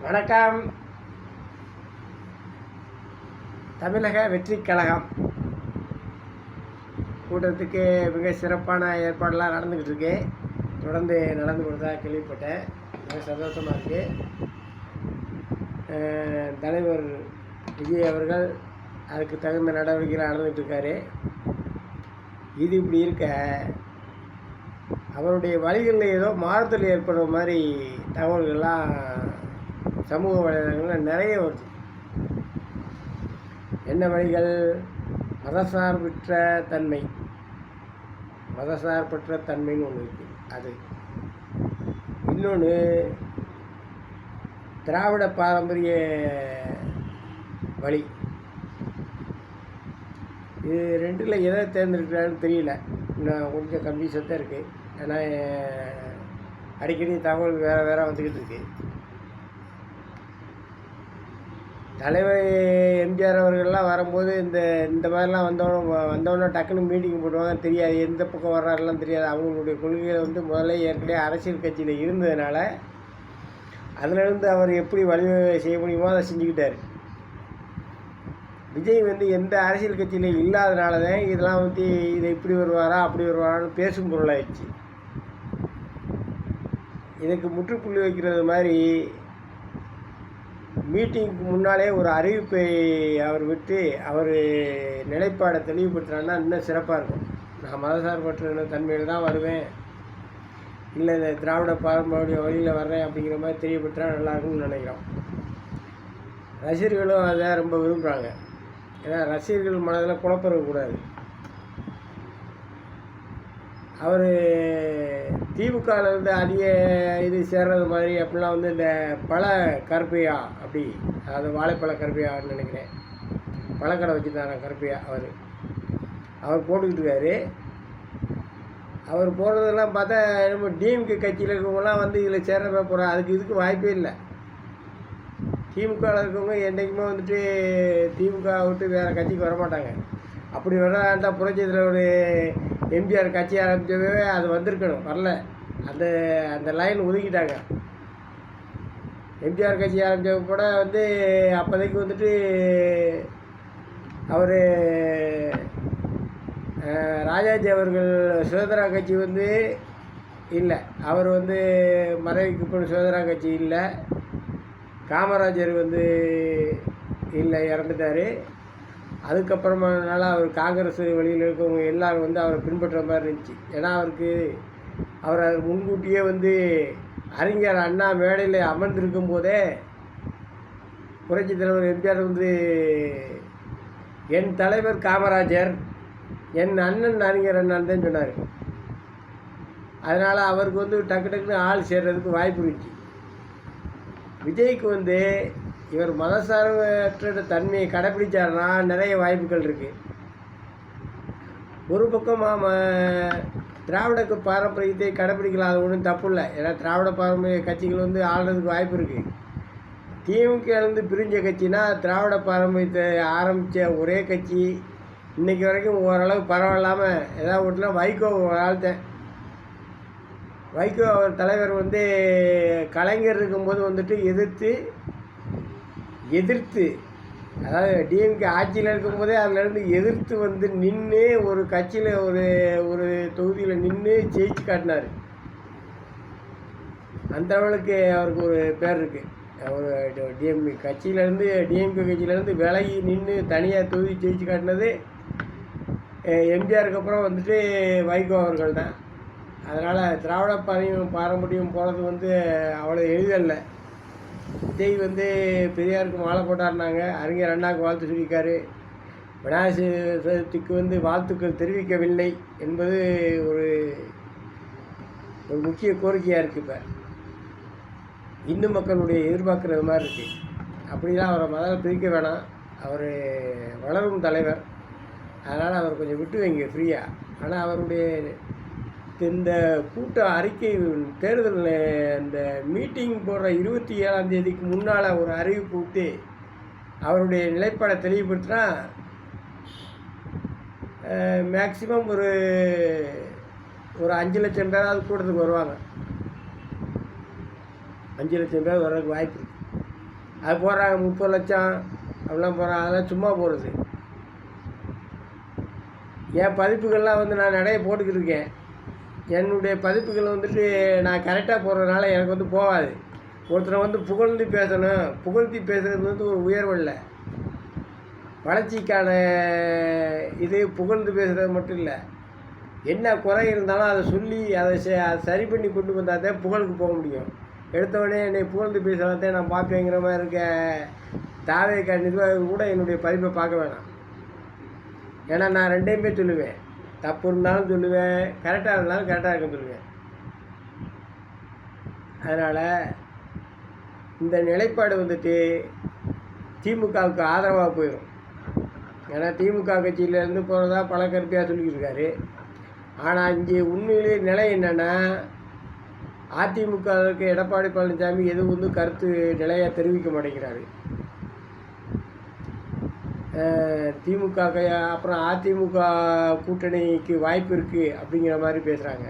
வணக்கம். தமிழக வெற்றிக் கழகம் கூட்டத்துக்கு மிக சிறப்பான ஏற்பாடெல்லாம் நடந்துக்கிட்டு இருக்கு. தொடர்ந்து நடந்து கொடுத்தா கேள்விப்பட்டேன். மிக சந்தோஷமாக இருக்குது. தலைவர் விஜய் அவர்கள் அதுக்கு தகுந்த நடவடிக்கைகள் நடந்துகிட்டு இருக்காரு. இது இப்படி இருக்க அவருடைய வழிகளில் ஏதோ மாறுதல் ஏற்படுற மாதிரி தகவல்கள்லாம் சமூக வலைதளங்களில் நிறைய வருது. என்ன வழிகள்? மதசார்பற்ற தன்மைன்னு ஒன்று இருக்குது. அது இன்னொன்று திராவிட பாரம்பரிய வழி. இது ரெண்டில் எதை தேர்ந்தெடுக்கிறான்னு தெரியல. இன்னும் கொஞ்சம் கன்ஃபியூஷன் தான் இருக்குது. ஏன்னா அடிக்கடி தகவல் வேறு வந்துக்கிட்டு இருக்கு. தலைவர் எம்ஜிஆர் அவர்கள்லாம் வரும்போது இந்த மாதிரிலாம் வந்தோடனே டக்குன்னு மீட்டிங் போடுவாங்க. தெரியாது எந்த பக்கம் வர்றாருலாம் தெரியாது. அவங்களுடைய கொள்கைகளை முதல்ல ஏற்கனவே அரசியல் கட்சியில் இருந்ததுனால அதிலிருந்து அவர் எப்படி வழிவகை செய்ய முடியுமோ அதை செஞ்சுக்கிட்டார். விஜய் எந்த அரசியல் கட்சியில் இல்லாதனால தான் இதெல்லாம் இதை இப்படி வருவாரா அப்படி வருவாரான்னு பேசும் பொருளாயிடுச்சு. இதுக்கு முற்றுப்புள்ளி வைக்கிறது மாதிரி மீட்டிங்க்கு முன்னாலே ஒரு அறிவிப்பை அவர் விட்டு அவர் நிலைப்பாடை தெளிவுபடுத்துகிறான்னா இன்னும் சிறப்பாக இருக்கும். நான் மதசார்பற்ற தன்மையில் தான் வருவேன், இல்லை இந்த திராவிட பாரம்பரிய வழியில் வர்றேன் அப்படிங்கிற மாதிரி தெரியப்படுத்தினா நல்லாயிருக்கும்னு நினைக்கிறோம். ரசிகர்களும் அதை ரொம்ப விரும்புகிறாங்க. ஏன்னா ரசிகர்கள் மனதில் குழப்பம் இருக்கக்கூடாது. அவர் திமுகவிலேருந்து அதிக இது சேர்றது மாதிரி அப்படிலாம் இந்த பழ கருப்பையா அப்படி, அதாவது வாழைப்பழ கருப்பையான்னு நினைக்கிறேன், பழக்கடை வச்சுருந்தாரா கருப்பையா அவர் போட்டுக்கிட்டு இருக்காரு. அவர் போடுறதெல்லாம் பார்த்தா நம்ம டிஎம்கே கட்சியில் இருக்கவங்களாம் இதில் சேர்றப்ப போகிறார். இதுக்கு வாய்ப்பே இல்லை. திமுகவில் இருக்கவங்க என்றைக்குமே திமுக விட்டு வேறு கட்சிக்கு வரமாட்டாங்க. அப்படி வர்றதா புரட்சியில் ஒரு எம்ஜிஆர் கட்சி ஆரம்பித்தவே அது வந்திருக்கணும், வரல. அந்த லைன் ஒதுக்கிட்டாங்க. எம்ஜிஆர் கட்சி ஆரம்பித்த கூட அப்போதைக்கு அவர் ராஜாஜி அவர்கள் சுதந்திரா கட்சி இல்லை. அவர் மறைவுக்கு இப்போ சுதந்திரா கட்சி இல்லை. காமராஜர் இல்லை, இறந்துட்டார். அதுக்கப்புறமானால அவர் காங்கிரஸ் வழியில் இருக்கவங்க எல்லோரும் அவரை பின்பற்ற மாதிரி இருந்துச்சு. ஏன்னா அவர் முன்கூட்டியே அறிஞர் அண்ணா மேடையில் அமர்ந்திருக்கும் போதே புரட்சி தலைவர் எம்ஜிஆர் என் தலைவர் காமராஜர், என் அண்ணன் அறிஞர் அண்ணன் தான் சொன்னார். அதனால் அவருக்கு டக்குன்னு ஆள் சேர்றதுக்கு வாய்ப்பு இருந்துச்சு. விஜய்க்கு இவர் மதசார்பற்ற தன்மையை கடைப்பிடிச்சாருன்னா நிறைய வாய்ப்புகள் இருக்குது. ஒரு பக்கம் திராவிட பாரம்பரியத்தை கடைப்பிடிக்கலாம், அது ஒன்றும் தப்பு இல்லை. ஏன்னா திராவிட பாரம்பரிய கட்சிகள் ஆளுறதுக்கு வாய்ப்பு இருக்குது. திமுக பிரிஞ்ச கட்சினா திராவிட பாரம்பரியத்தை ஆரம்பித்த ஒரே கட்சி இன்றைக்கி வரைக்கும் ஓரளவுக்கு பரவாயில்லாமல் ஏதாவது ஒன்றுனா வைகோ வாழ்த்தேன். வைகோ அவர் தலைவர் கலைஞர் இருக்கும்போது எதிர்த்து, அதாவது டிஎம்கே ஆட்சியில் இருக்கும்போதே அதிலேருந்து எதிர்த்து நின்று ஒரு கட்சியில் ஒரு தொகுதியில் நின்று ஜெயிச்சு காட்டினார். அந்த அளவுக்கு அவருக்கு ஒரு பேர் இருக்குது. ஒரு டிஎம்கே கட்சியிலேருந்து விலகி நின்று தனியாக தொகுதி ஜெயிச்சு காட்டினது எம்ஜிஆருக்கு அப்புறம் வைகோ அவர்கள் தான். அதனால் திராவிட பாரம்பரியம் போகிறது அவ்வளோ எளிதல்ல. விஜய் பெரியாருக்கு மாலை போட்டாருனாங்க, அறிஞர் அண்ணாவுக்கு வாழ்த்து சொல்லியிருக்காரு. விநாயகர் சதுர்த்திக்கு வாழ்த்துக்கள் தெரிவிக்கவில்லை என்பது ஒரு முக்கிய கோரிக்கையாக இருக்குது. இப்போ இந்து மக்களுடைய எதிர்பார்க்குறது மாதிரி இருக்குது. அப்படிலாம் அவரை முதல்ல பிரிக்க வேணாம். அவர் வளரும் தலைவர், அதனால் அவர் கொஞ்சம் விட்டு வைங்க ஃப்ரீயாக. ஆனால் அவருடைய இந்த கூட்ட அறிக்கை தேர்தல் இந்த மீட்டிங் போடுற 27ஆம் தேதிக்கு முன்னால் ஒரு அறிவிப்பு விட்டு அவருடைய நிலைப்பாடை தெளிவுபடுத்தினா மேக்சிமம் ஒரு 5 லட்சம் பேராவது கூட்டத்துக்கு வருவாங்க. 5 லட்சம் பேர் வர்றதுக்கு வாய்ப்பு இருக்குது. அது போடுறாங்க 30 லட்சம் அப்படிலாம் போடுறாங்க. அதெல்லாம் சும்மா போடுறது. என் பதிப்புகள்லாம் வந்து நான் நிறைய போட்டுக்கிட்டு இருக்கேன். என்னுடைய பதிப்புகள் வந்துட்டு நான் கரெக்டாக போடுறதுனால எனக்கு வந்து போகாது. ஒருத்தரை வந்து புகழ்ந்து பேசணும், புகழ்த்தி பேசுகிறது வந்து ஒரு உயர்வு இல்லை. வளர்ச்சிக்கான இது புகழ்ந்து பேசுகிறது மட்டும் இல்லை. என்ன குறை இருந்தாலும் அதை சொல்லி அதை சரி பண்ணி கொண்டு வந்தால் தான் புகழுக்கு போக முடியும். எடுத்தவொடனே என்னை புகழ்ந்து பேசுகிறதே நான் பார்ப்பேங்கிற மாதிரி இருக்க தாவேக நிர்வாகிகள் கூட என்னுடைய பதிப்பை பார்க்க வேணாம். ஏன்னா நான் ரெண்டையுமே சொல்லுவேன். தப்பு இருந்தாலும் சொல்லுவேன், கரெக்டாக இருந்தாலும் கரெக்டாக இருக்குன்னு சொல்லுவேன். அதனால் இந்த நிலைப்பாடு வந்துட்டு திமுகவுக்கு ஆதரவாக போயிடும். ஏன்னா திமுக கட்சியிலேருந்து போகிறதா பல கருப்பியாக சொல்லிக்கிட்டு இருக்காரு. ஆனால் இங்கே உண்மையிலே நிலை என்னென்னா, அதிமுகவுக்கு எடப்பாடி பழனிசாமி எதுவும் வந்து கருத்து நிலையாக தெரிவிக்க மாட்டேங்கிறாரு. திமுக அப்புறம் அதிமுக கூட்டணிக்கு வாய்ப்பு இருக்குது அப்படிங்கிற மாதிரி பேசுகிறாங்க.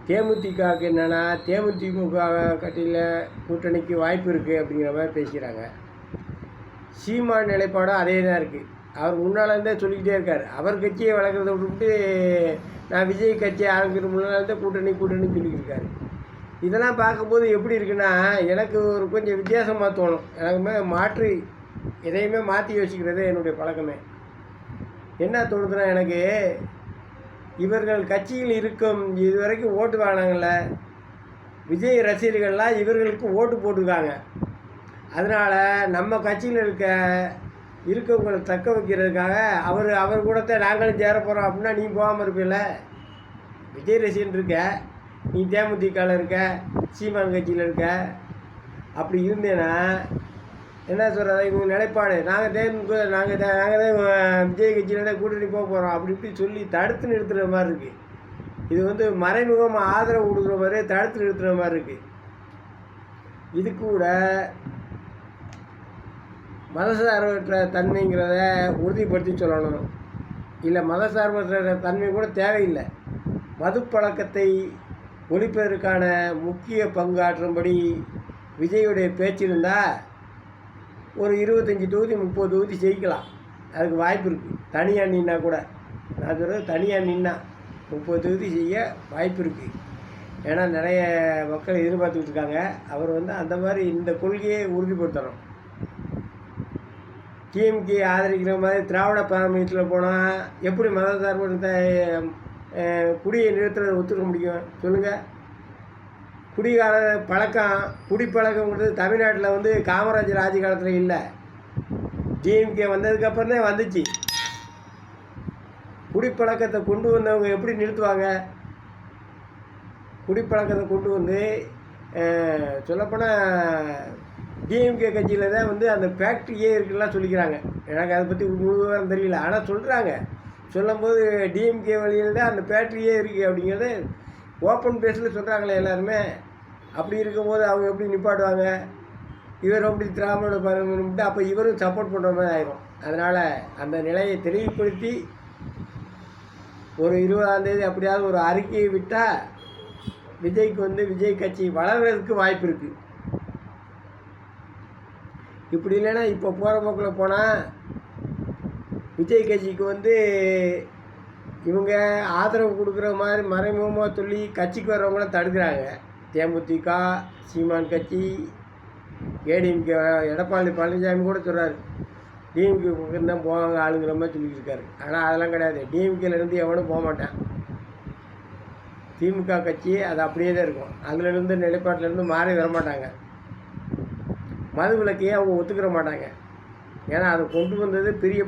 தேமுதிகவுக்கு என்னென்னா, தேமுதிக கட்சியில் கூட்டணிக்கு வாய்ப்பு இருக்குது அப்படிங்கிற மாதிரி பேசிக்கிறாங்க. சீமான் நிலைப்பாடும் அதே தான் இருக்குது. அவர் முன்னாலேருந்தே சொல்லிக்கிட்டே இருக்கார். அவர் கட்சியை வளர்க்குறத விட்டுவிட்டு நான் விஜய் கட்சியை ஆரம்பிக்கிற முன்னாலேருந்தே கூட்டணின்னு சொல்லிக்கிட்டு இருக்காரு. இதெல்லாம் பார்க்கும்போது எப்படி இருக்குன்னா, எனக்கு ஒரு கொஞ்சம் வித்தியாசமாக தோணும். எனக்குமே மாற்றி எதையுமே மாற்றி யோசிக்கிறதே என்னுடைய பழக்கமே. என்ன தோணுதுன்னா, எனக்கு இவர்கள் கட்சியில் இருக்கும் இதுவரைக்கும் ஓட்டு வாங்கினாங்கள்ல, விஜய் ரசிகர்கள்லாம் இவர்களுக்கு ஓட்டு போட்டுருக்காங்க. அதனால் நம்ம கட்சியில் இருக்கவங்களை தக்க வைக்கிறதுக்காக அவர் கூடத்தான் நாங்களும் சேர போகிறோம் அப்படின்னா நீ போகாமல் இருப்பில்ல. விஜய் ரசிகன் இருக்க, நீ தேமுதிகவில் இருக்க, சீமான் கட்சியில் இருக்க. அப்படி இருந்தேன்னா என்ன சொல்கிறது, இவங்க நிலைப்பாடு நாங்கள் தான் விஜய் கட்சியில் தான் கூட்டணி போக போகிறோம் அப்படி இப்படி சொல்லி தடுத்து நிறுத்துகிற மாதிரி இருக்குது. இது வந்து மறைமுகமாக ஆதரவு கொடுக்குற மாதிரியே தடுத்து நிறுத்துகிற மாதிரி இருக்குது. இது கூட மதசார்பற்ற தன்மைங்கிறத உறுதிப்படுத்தி சொல்லணும். இல்லை மதசார்பற்ற தன்மை கூட தேவையில்லை. மது பழக்கத்தை ஒழிப்பதற்கான முக்கிய பங்காற்றும்படி விஜயுடைய பேச்சு இருந்தால் ஒரு 25 தொகுதி 30 தொகுதி ஜெயிக்கலாம். அதுக்கு வாய்ப்பு இருக்குது. தனியாக நின்னா கூட, நான் சொல்கிறது தனியாக நின்னா 30 தொகுதி செய்ய வாய்ப்பு இருக்குது. ஏன்னா நிறைய மக்கள் எதிர்பார்த்துக்கிட்டு இருக்காங்க. அவர் வந்து அந்த மாதிரி இந்த கொள்கையை உறுதிப்படுத்தணும். டிஎம்கே ஆதரிக்கிற மாதிரி திராவிட பாரம்பரியத்தில் போனால் எப்படி மதசார்பற்ற குடியை நிறுத்துறதை ஒத்துக்க முடியும் சொல்லுங்கள்? குடிகால பழக்கம் குடிப்பழக்கங்கிறது தமிழ்நாட்டில் வந்து காமராஜர் ஆட்சி காலத்தில் இல்லை. டிஎம்கே வந்ததுக்கப்புறம் தான் வந்துச்சு. குடிப்பழக்கத்தை கொண்டு வந்தவங்க எப்படி நிறுத்துவாங்க? குடிப்பழக்கத்தை கொண்டு வந்து சொல்லப்போனால் டிஎம்கே கட்சியில் தான் வந்து அந்த ஃபேக்ட்ரியே இருக்குலாம் சொல்லிக்கிறாங்க. எனக்கு அதை பற்றி முழுவதும் தெரியல. ஆனால் சொல்கிறாங்க. சொல்லும்போது டிஎம்கே வழியில் தான் அந்த ஃபேக்ட்ரியே இருக்குது அப்படிங்கிறது ஓப்பன் பேஸில் சொல்கிறாங்களே எல்லாருமே. அப்படி இருக்கும்போது அவங்க எப்படி நிப்பாட்டுவாங்க? இவர் அப்படி திராவிட பாரம்பரியம் அப்போ இவரும் சப்போர்ட் பண்ணுற மாதிரி ஆயிரும். அதனால் அந்த நிலையை தெளிவுபடுத்தி ஒரு 20ஆம் தேதி அப்படியாவது ஒரு அறிக்கையை விட்டால் விஜய்க்கு வந்து விஜய் கட்சி வளர்கிறதுக்கு வாய்ப்பு இருக்குது. இப்படி இல்லைன்னா இப்போ போகிற போக்கில் போனால் விஜய் கட்சிக்கு வந்து இவங்க ஆதரவு கொடுக்குற மாதிரி மறைமுகமாக சொல்லி கட்சிக்கு வர்றவங்கள தடுக்கிறாங்க. தேமுதிக, சீமான் கட்சி, ஏடிஎம்கே எடப்பாடி பழனிசாமி கூட சொல்கிறார் டிஎம்கே பக்கம் தான் போவாங்க ஆளுங்கிற மாதிரி சொல்லிட்டு இருக்காரு. ஆனால் அதெல்லாம் கிடையாது. டிஎம்கேலேருந்து எவனும் போக மாட்டான். திமுக கட்சி அது அப்படியே தான் இருக்கும். அதுலேருந்து நிலைப்பாட்டிலேருந்து மாறி வரமாட்டாங்க. மது விலக்கையே அவங்க ஒத்துக்கிற மாட்டாங்க. ஏன்னா அதை கொண்டு வந்தது பெரிய